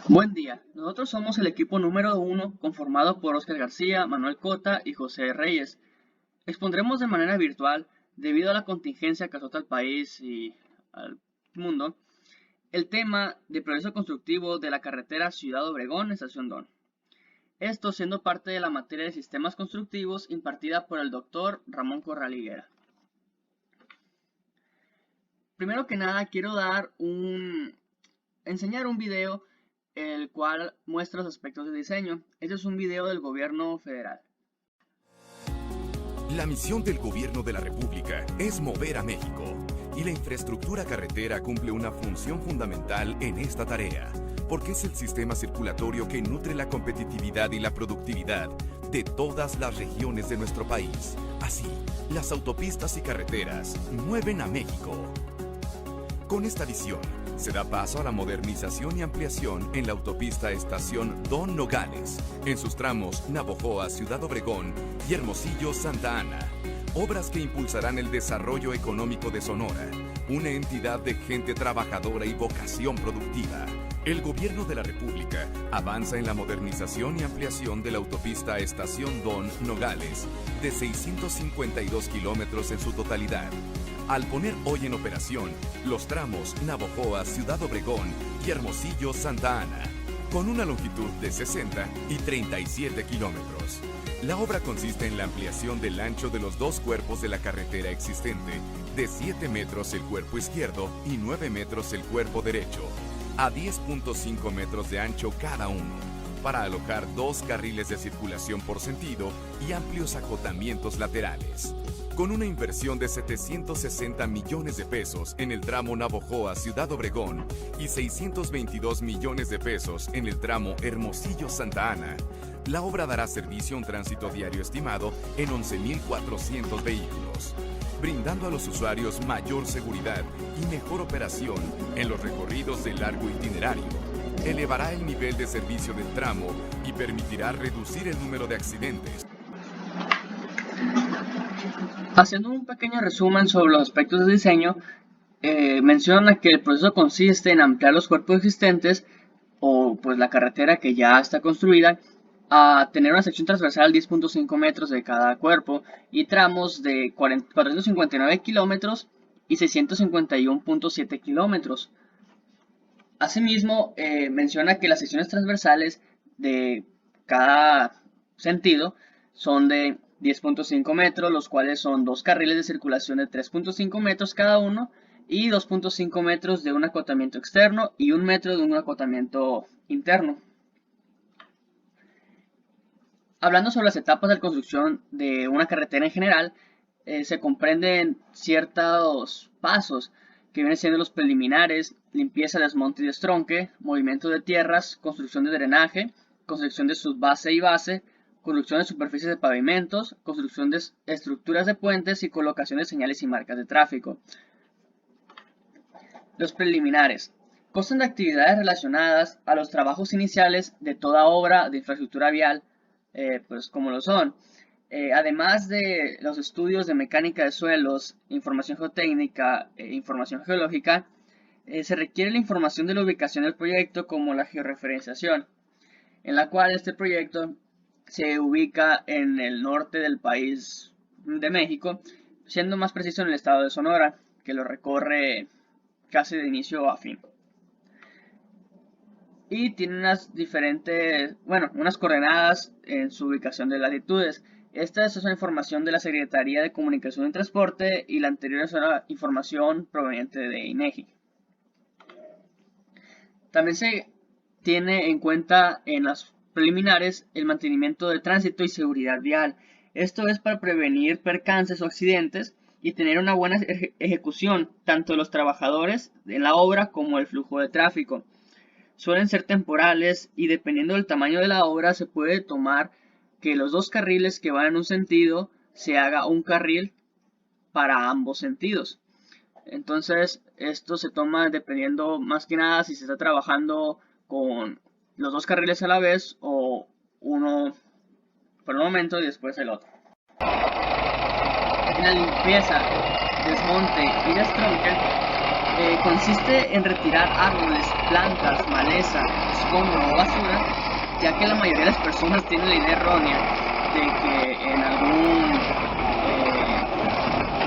Buen día, nosotros somos el equipo número 1 conformado por Óscar García, Manuel Cota y José Reyes. Expondremos de manera virtual, debido a la contingencia que azota al país y al mundo, el tema de progreso constructivo de la carretera Ciudad Obregón, Estación Don. Esto siendo parte de la materia de sistemas constructivos impartida por el doctor Ramón Corral Higuera. Primero que nada quiero enseñar un video el cual muestra los aspectos de diseño. Este es un video del gobierno federal. La misión del gobierno de la República es mover a México, y la infraestructura carretera cumple una función fundamental en esta tarea, porque es el sistema circulatorio que nutre la competitividad y la productividad de todas las regiones de nuestro país. Así, las autopistas y carreteras mueven a México. Con esta visión, se da paso a la modernización y ampliación en la autopista Estación Don Nogales, en sus tramos Navojoa, Ciudad Obregón y Hermosillo, Santa Ana. Obras que impulsarán el desarrollo económico de Sonora, una entidad de gente trabajadora y vocación productiva. El gobierno de la República avanza en la modernización y ampliación de la autopista Estación Don Nogales, de 652 kilómetros en su totalidad, al poner hoy en operación los tramos Navojoa, Ciudad Obregón y Hermosillo, Santa Ana, con una longitud de 60 y 37 kilómetros. La obra consiste en la ampliación del ancho de los dos cuerpos de la carretera existente, de 7 metros el cuerpo izquierdo y 9 metros el cuerpo derecho, a 10.5 metros de ancho cada uno, para alojar 2 carriles de circulación por sentido y amplios acotamientos laterales. Con una inversión de 760 millones de pesos en el tramo Navojoa, Ciudad Obregón, y 622 millones de pesos en el tramo Hermosillo, Santa Ana, la obra dará servicio a un tránsito diario estimado en 11.400 vehículos, brindando a los usuarios mayor seguridad y mejor operación en los recorridos de largo itinerario. Elevará el nivel de servicio del tramo y permitirá reducir el número de accidentes. Haciendo un pequeño resumen sobre los aspectos de diseño, menciona que el proceso consiste en ampliar los cuerpos existentes o pues la carretera que ya está construida a tener una sección transversal de 10.5 metros de cada cuerpo y tramos de 459 kilómetros y 651.7 kilómetros. Asimismo, menciona que las secciones transversales de cada sentido son de 10.5 metros, los cuales son 2 carriles de circulación de 3.5 metros cada uno y 2.5 metros de un acotamiento externo y 1 metro de un acotamiento interno. Hablando sobre las etapas de construcción de una carretera en general, se comprenden ciertos pasos que vienen siendo los preliminares: limpieza, desmonte y destronque, movimiento de tierras, construcción de drenaje, construcción de subbase y base, construcción de superficies de pavimentos, construcción de estructuras de puentes y colocación de señales y marcas de tráfico. Los preliminares constan de actividades relacionadas a los trabajos iniciales de toda obra de infraestructura vial, pues como lo son, además de los estudios de mecánica de suelos, información geotécnica e información geológica. Se requiere la información de la ubicación del proyecto, como la georreferenciación, en la cual este proyecto se ubica en el norte del país de México, siendo más preciso en el estado de Sonora, que lo recorre casi de inicio a fin. Y tiene unas coordenadas en su ubicación de latitudes. Esta es una información de la Secretaría de Comunicación y Transporte, y la anterior es una información proveniente de INEGI. También se tiene en cuenta en las preliminares el mantenimiento de tránsito y seguridad vial. Esto es para prevenir percances o accidentes y tener una buena ejecución tanto de los trabajadores en la obra como el flujo de tráfico. Suelen ser temporales y dependiendo del tamaño de la obra se puede tomar que los 2 carriles que van en un sentido se haga un carril para ambos sentidos. Entonces esto se toma dependiendo más que nada si se está trabajando con los 2 carriles a la vez o uno por un momento y después el otro. En la limpieza, desmonte y destronque consiste en retirar árboles, plantas, maleza, escombro o basura, ya que la mayoría de las personas tienen la idea errónea de que en algún,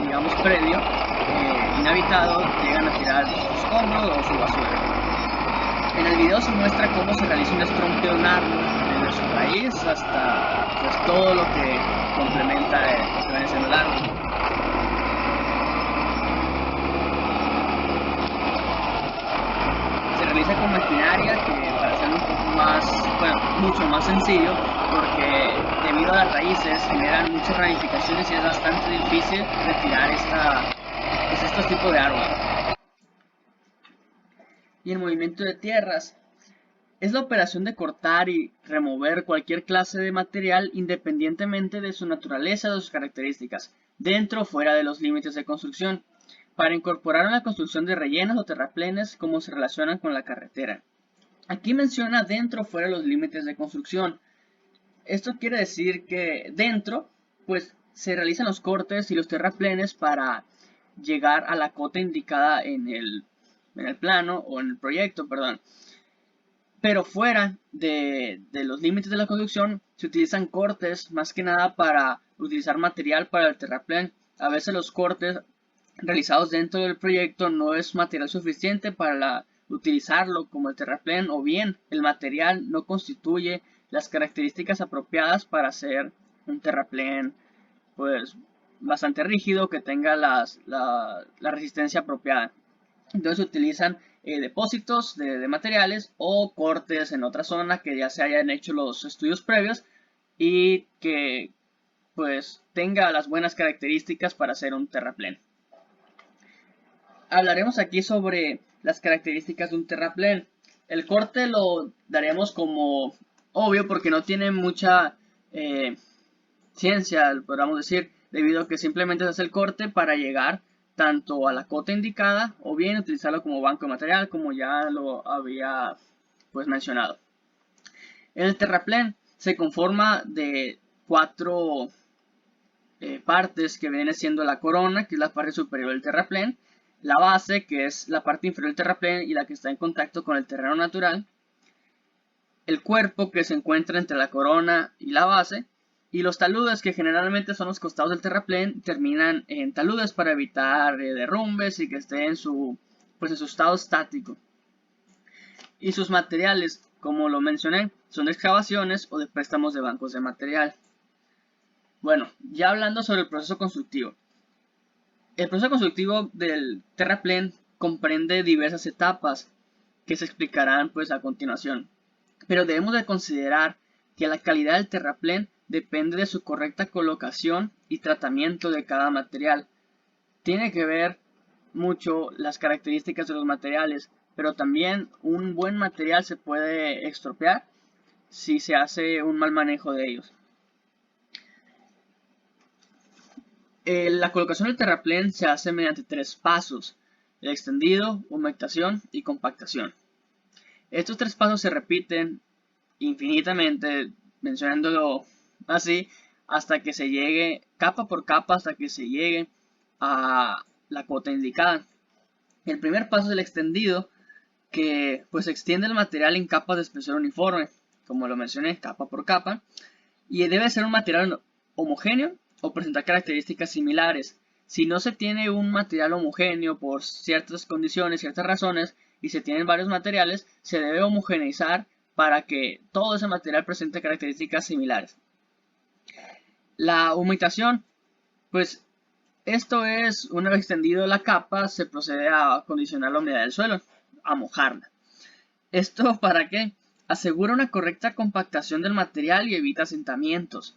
digamos, predio inhabitado llegan a tirar su escombro o su basura. En el video se muestra cómo se realiza un estronque de un árbol, desde su raíz hasta pues todo lo que complementa lo que viene siendo el árbol. Se realiza con maquinaria que, para hacerlo un poco más, bueno, mucho más sencillo, porque debido a las raíces generan muchas ramificaciones y es bastante difícil retirar estos tipos de árboles. Y el movimiento de tierras es la operación de cortar y remover cualquier clase de material independientemente de su naturaleza o sus características, dentro o fuera de los límites de construcción, para incorporar una construcción de rellenos o terraplenes como se relacionan con la carretera. Aquí menciona dentro o fuera de los límites de construcción. Esto quiere decir que dentro, pues, se realizan los cortes y los terraplenes para llegar a la cota indicada en el plano o en el proyecto, perdón. Pero fuera de los límites de la construcción se utilizan cortes más que nada para utilizar material para el terraplén. A veces los cortes realizados dentro del proyecto no es material suficiente para utilizarlo como el terraplén, o bien el material no constituye las características apropiadas para hacer un terraplén pues bastante rígido que tenga la resistencia apropiada. Entonces se utilizan depósitos de materiales o cortes en otra zona que ya se hayan hecho los estudios previos y que pues tenga las buenas características para hacer un terraplén. Hablaremos aquí sobre las características de un terraplén. El corte lo daremos como obvio porque no tiene mucha ciencia, podríamos decir, debido a que simplemente se hace el corte para llegar tanto a la cota indicada o bien utilizarlo como banco de material, como ya lo había pues mencionado. El terraplén se conforma de 4 partes que viene siendo la corona, que es la parte superior del terraplén, la base, que es la parte inferior del terraplén y la que está en contacto con el terreno natural, el cuerpo, que se encuentra entre la corona y la base, y los taludes, que generalmente son los costados del terraplén, terminan en taludes para evitar derrumbes y que esté en su estado estático. Y sus materiales, como lo mencioné, son de excavaciones o de préstamos de bancos de material. Bueno, ya hablando sobre el proceso constructivo. El proceso constructivo del terraplén comprende diversas etapas que se explicarán pues a continuación. Pero debemos de considerar que la calidad del terraplén depende de su correcta colocación y tratamiento de cada material. Tiene que ver mucho las características de los materiales, pero también un buen material se puede estropear si se hace un mal manejo de ellos. La colocación del terraplén se hace mediante 3 pasos: el extendido, humectación y compactación. Estos 3 pasos se repiten infinitamente, mencionándolo así, hasta que se llegue capa por capa, hasta que se llegue a la cota indicada. El primer paso es el extendido, que pues extiende el material en capas de espesor uniforme, como lo mencioné, capa por capa, y debe ser un material homogéneo o presentar características similares. Si no se tiene un material homogéneo por ciertas condiciones, ciertas razones, y se tienen varios materiales, se debe homogeneizar para que todo ese material presente características similares. La humectación, pues esto es, una vez extendido la capa, se procede a acondicionar la humedad del suelo, a mojarla. ¿Esto para qué? Asegura una correcta compactación del material y evita asentamientos.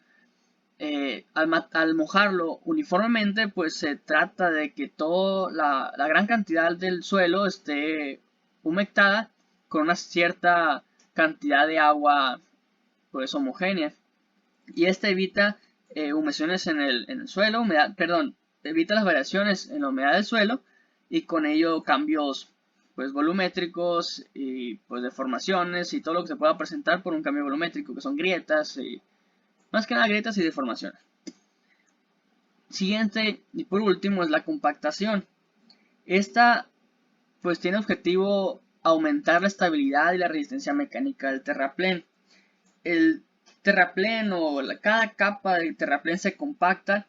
Al mojarlo uniformemente, pues se trata de que toda la gran cantidad del suelo esté humectada con una cierta cantidad de agua pues homogénea, y esta evita humeciones en el suelo, evita las variaciones en la humedad del suelo y con ello cambios pues volumétricos y pues deformaciones y todo lo que se pueda presentar por un cambio volumétrico, que son grietas y más que nada grietas y deformaciones. Siguiente y por último es la compactación. Esta pues tiene objetivo aumentar la estabilidad y la resistencia mecánica del terraplén. El terraplén cada capa del terraplén se compacta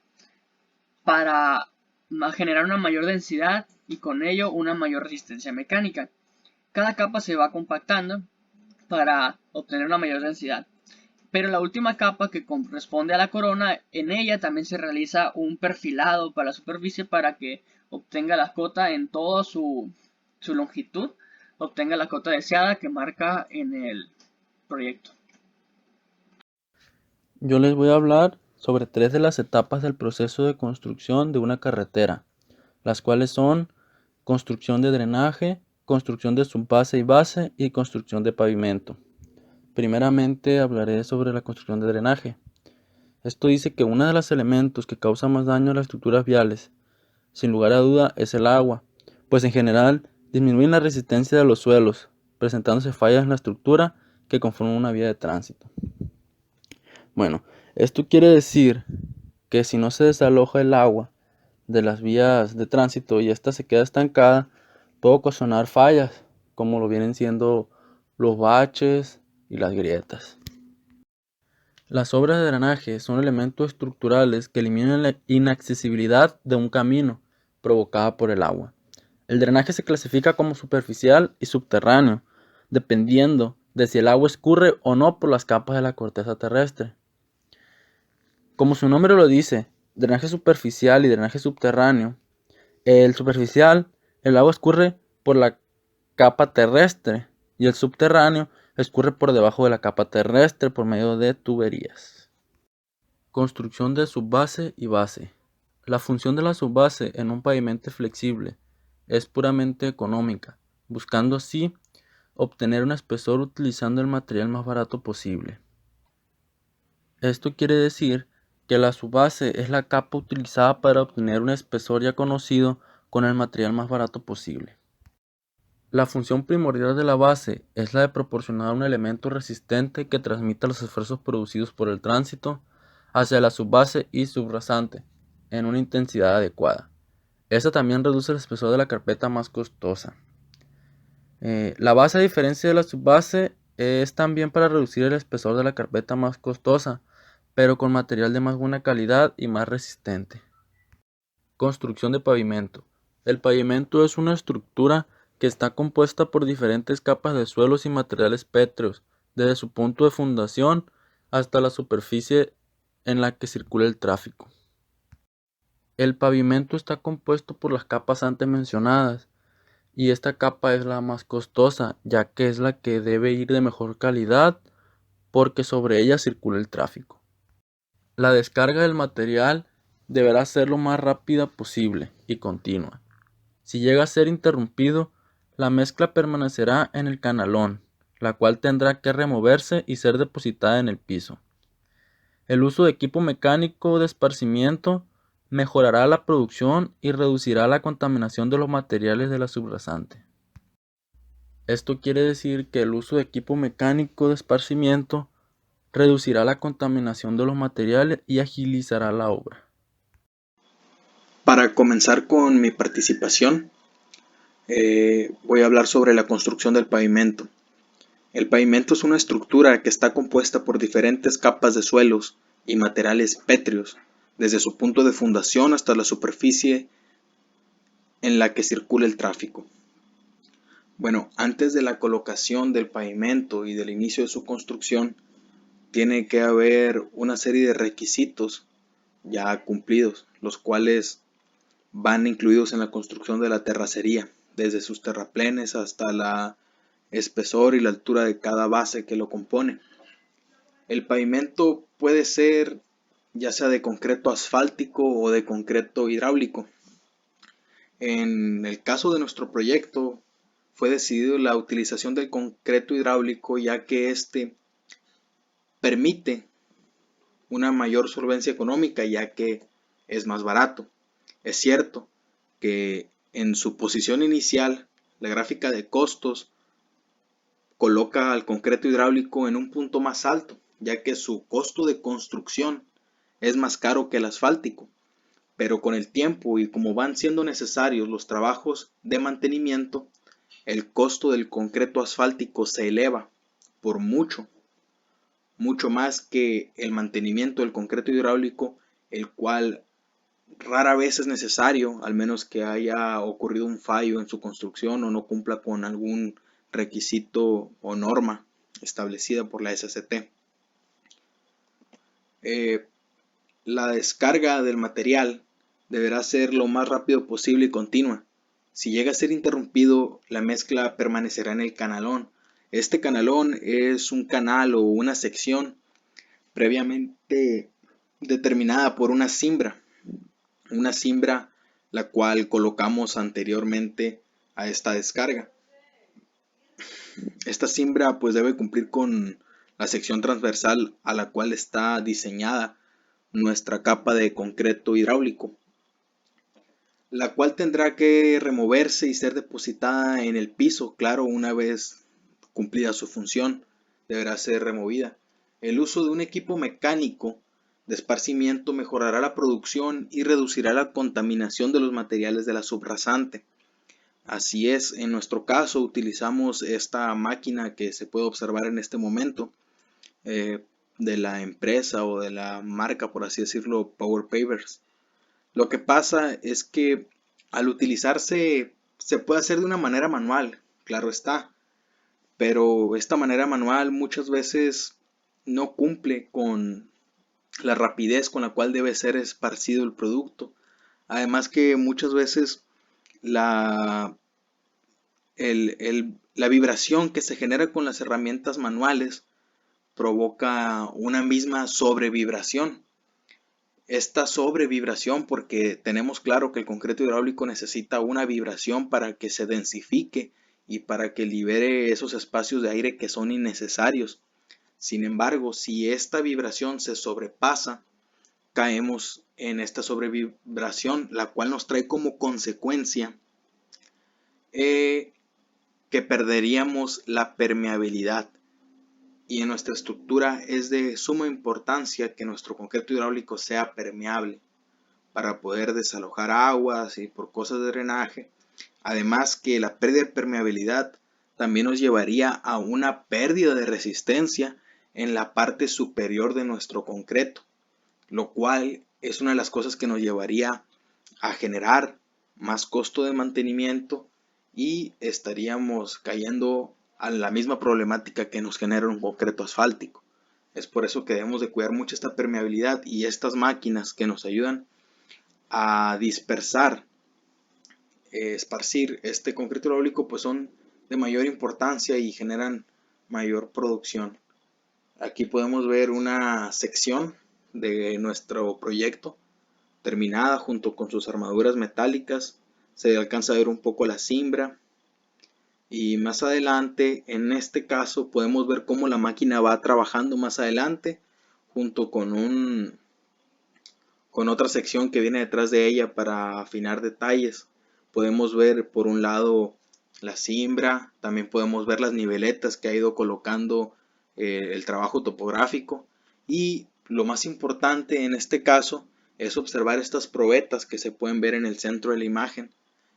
para generar una mayor densidad y con ello una mayor resistencia mecánica. Cada capa se va compactando para obtener una mayor densidad. Pero la última capa, que corresponde a la corona, en ella también se realiza un perfilado para la superficie para que obtenga la cota en toda su longitud, obtenga la cota deseada que marca en el proyecto. Yo les voy a hablar sobre 3 de las etapas del proceso de construcción de una carretera, las cuales son construcción de drenaje, construcción de subbase y base y construcción de pavimento. Primeramente hablaré sobre la construcción de drenaje. Esto dice que uno de los elementos que causa más daño a las estructuras viales, sin lugar a duda, es el agua, pues en general disminuyen la resistencia de los suelos, presentándose fallas en la estructura que conforman una vía de tránsito. Bueno, esto quiere decir que si no se desaloja el agua de las vías de tránsito y ésta se queda estancada, puede ocasionar fallas, como lo vienen siendo los baches y las grietas. Las obras de drenaje son elementos estructurales que eliminan la inaccesibilidad de un camino provocada por el agua. El drenaje se clasifica como superficial y subterráneo, dependiendo de si el agua escurre o no por las capas de la corteza terrestre. Como su nombre lo dice, drenaje superficial y drenaje subterráneo. El superficial, el agua escurre por la capa terrestre y el subterráneo escurre por debajo de la capa terrestre por medio de tuberías. Construcción de subbase y base. La función de la subbase en un pavimento flexible es puramente económica, buscando así obtener un espesor utilizando el material más barato posible. Esto quiere decir que la subbase es la capa utilizada para obtener un espesor ya conocido con el material más barato posible. La función primordial de la base es la de proporcionar un elemento resistente que transmita los esfuerzos producidos por el tránsito hacia la subbase y subrasante en una intensidad adecuada. Esta también reduce el espesor de la carpeta más costosa. La base, a diferencia de la subbase, es también para reducir el espesor de la carpeta más costosa, pero con material de más buena calidad y más resistente. Construcción de pavimento. El pavimento es una estructura que está compuesta por diferentes capas de suelos y materiales pétreos, desde su punto de fundación hasta la superficie en la que circula el tráfico. El pavimento está compuesto por las capas antes mencionadas, y esta capa es la más costosa, ya que es la que debe ir de mejor calidad porque sobre ella circula el tráfico. La descarga del material deberá ser lo más rápida posible y continua. Si llega a ser interrumpido, la mezcla permanecerá en el canalón, la cual tendrá que removerse y ser depositada en el piso. El uso de equipo mecánico de esparcimiento mejorará la producción y reducirá la contaminación de los materiales de la subrasante. Esto quiere decir que el uso de equipo mecánico de esparcimiento reducirá la contaminación de los materiales y agilizará la obra. Para comenzar con mi participación, voy a hablar sobre la construcción del pavimento. El pavimento es una estructura que está compuesta por diferentes capas de suelos y materiales pétreos, desde su punto de fundación hasta la superficie en la que circula el tráfico. Bueno, antes de la colocación del pavimento y del inicio de su construcción, tiene que haber una serie de requisitos ya cumplidos, los cuales van incluidos en la construcción de la terracería, desde sus terraplenes hasta la espesor y la altura de cada base que lo compone. El pavimento puede ser ya sea de concreto asfáltico o de concreto hidráulico. En el caso de nuestro proyecto fue decidido la utilización del concreto hidráulico, ya que este permite una mayor solvencia económica, ya que es más barato. Es cierto que en su posición inicial, la gráfica de costos coloca al concreto hidráulico en un punto más alto, ya que su costo de construcción es más caro que el asfáltico. Pero con el tiempo y como van siendo necesarios los trabajos de mantenimiento, el costo del concreto asfáltico se eleva por mucho más que el mantenimiento del concreto hidráulico, el cual rara vez es necesario, al menos que haya ocurrido un fallo en su construcción o no cumpla con algún requisito o norma establecida por la SCT. La descarga del material deberá ser lo más rápido posible y continua. Si llega a ser interrumpido, la mezcla permanecerá en el canalón. Este canalón es un canal o una sección previamente determinada por una cimbra la cual colocamos anteriormente a esta descarga. Esta cimbra pues debe cumplir con la sección transversal a la cual está diseñada nuestra capa de concreto hidráulico, la cual tendrá que removerse y ser depositada en el piso. Claro, una vez cumplida su función, deberá ser removida. El uso de un equipo mecánico de esparcimiento mejorará la producción y reducirá la contaminación de los materiales de la subrasante. Así es, en nuestro caso utilizamos esta máquina que se puede observar en este momento, de la empresa o de la marca, por así decirlo, Power Pavers. Lo que pasa es que al utilizarse se puede hacer de una manera manual, claro está, pero esta manera manual muchas veces no cumple con la rapidez con la cual debe ser esparcido el producto. Además que muchas veces la vibración que se genera con las herramientas manuales provoca una misma sobrevibración. Esta sobrevibración, porque tenemos claro que el concreto hidráulico necesita una vibración para que se densifique y para que libere esos espacios de aire que son innecesarios. Sin embargo, si esta vibración se sobrepasa, caemos en esta sobrevibración, la cual nos trae como consecuencia que perderíamos la permeabilidad. Y en nuestra estructura es de suma importancia que nuestro concreto hidráulico sea permeable para poder desalojar aguas y por cosas de drenaje. Además que la pérdida de permeabilidad también nos llevaría a una pérdida de resistencia en la parte superior de nuestro concreto, lo cual es una de las cosas que nos llevaría a generar más costo de mantenimiento y estaríamos cayendo a la misma problemática que nos genera un concreto asfáltico. Es por eso que debemos de cuidar mucho esta permeabilidad, y estas máquinas que nos ayudan a dispersar, esparcir este concreto hidráulico, pues son de mayor importancia y generan mayor producción. Aquí podemos ver una sección de nuestro proyecto terminada junto con sus armaduras metálicas. Se alcanza a ver un poco la cimbra. Y más adelante, en este caso, podemos ver cómo la máquina va trabajando más adelante junto con otra sección que viene detrás de ella para afinar detalles. Podemos ver por un lado la cimbra, también podemos ver las niveletas que ha ido colocando el trabajo topográfico, y lo más importante en este caso es observar estas probetas que se pueden ver en el centro de la imagen.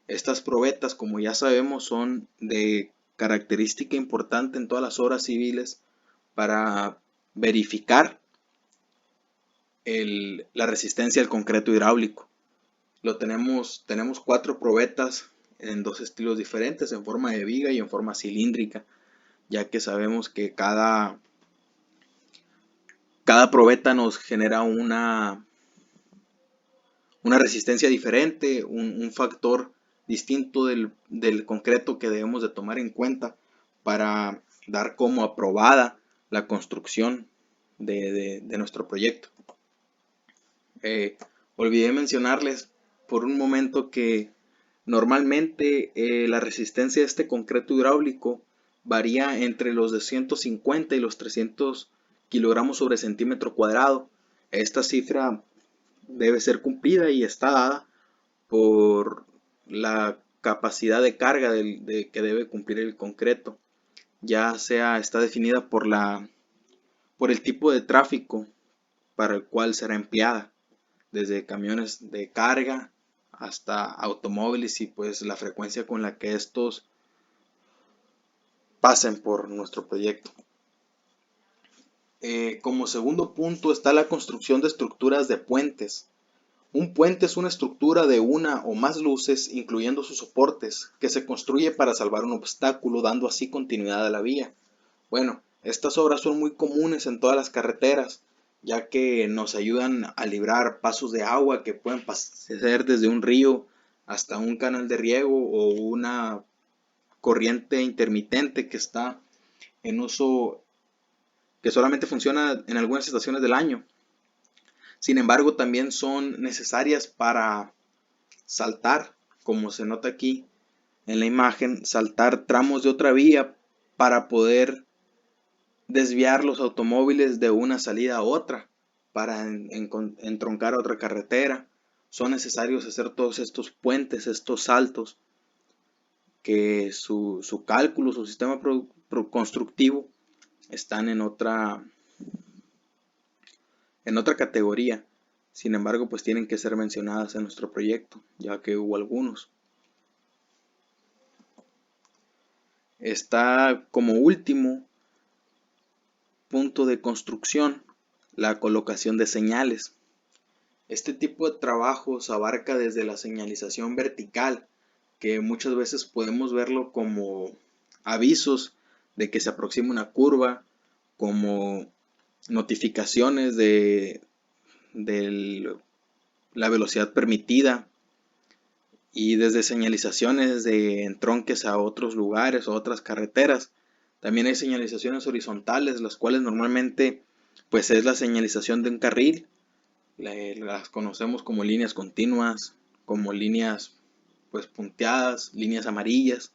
Estas probetas, como ya sabemos, son de característica importante en todas las obras civiles para verificar la resistencia al concreto hidráulico. Tenemos 4 probetas en 2 estilos diferentes, en forma de viga y en forma cilíndrica, ya que sabemos que cada probeta nos genera una resistencia diferente, un factor distinto del concreto que debemos de tomar en cuenta para dar como aprobada la construcción de nuestro proyecto. Olvidé mencionarles por un momento que normalmente la resistencia de este concreto hidráulico varía entre los 250 y los 300 kilogramos sobre centímetro cuadrado. Esta cifra debe ser cumplida y está dada por la capacidad de carga que debe cumplir el concreto. Ya sea está definida por el tipo de tráfico para el cual será empleada, desde camiones de carga hasta automóviles, y pues la frecuencia con la que estos pasen por nuestro proyecto. Como segundo punto está la construcción de estructuras de puentes. Un puente es una estructura de una o más luces, incluyendo sus soportes, que se construye para salvar un obstáculo, dando así continuidad a la vía. Bueno, estas obras son muy comunes en todas las carreteras, ya que nos ayudan a librar pasos de agua que pueden pasar desde un río hasta un canal de riego o una corriente intermitente que está en uso, que solamente funciona en algunas estaciones del año. Sin embargo, también son necesarias para saltar, como se nota aquí en la imagen, saltar tramos de otra vía para poder desviar los automóviles de una salida a otra, para entroncar a otra carretera. Son necesarios hacer todos estos puentes, estos saltos, que su cálculo, su sistema constructivo están en otra categoría. Sin embargo, pues tienen que ser mencionadas en nuestro proyecto, ya que hubo algunos. Está como último punto de construcción la colocación de señales. Este tipo de trabajos abarca desde la señalización vertical, que muchas veces podemos verlo como avisos de que se aproxima una curva, como notificaciones de la velocidad permitida, y desde señalizaciones de entronques a otros lugares o otras carreteras. También hay señalizaciones horizontales, las cuales normalmente pues es la señalización de un carril. Las conocemos como líneas continuas, como líneas pues punteadas, líneas amarillas,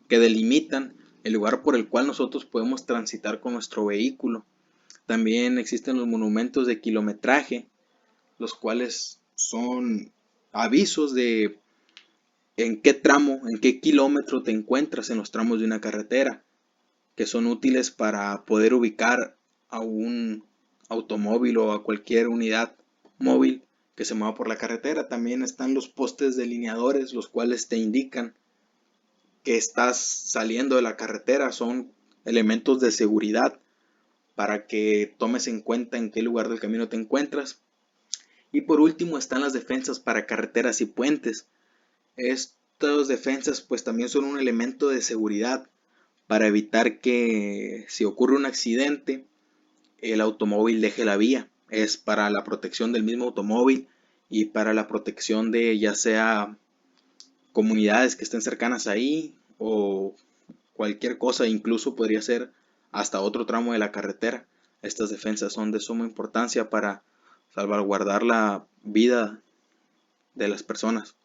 que delimitan el lugar por el cual nosotros podemos transitar con nuestro vehículo. También existen los monumentos de kilometraje, los cuales son avisos de en qué tramo, en qué kilómetro te encuentras en los tramos de una carretera, que son útiles para poder ubicar a un automóvil o a cualquier unidad móvil que se mueva por la carretera. También están los postes delineadores, los cuales te indican que estás saliendo de la carretera. Son elementos de seguridad para que tomes en cuenta en qué lugar del camino te encuentras. Y por último están las defensas para carreteras y puentes. Estas defensas pues también son un elemento de seguridad para evitar que si ocurre un accidente el automóvil deje la vía. Es para la protección del mismo automóvil y para la protección de ya sea comunidades que estén cercanas ahí o cualquier cosa, incluso podría ser hasta otro tramo de la carretera. Estas defensas son de suma importancia para salvaguardar la vida de las personas.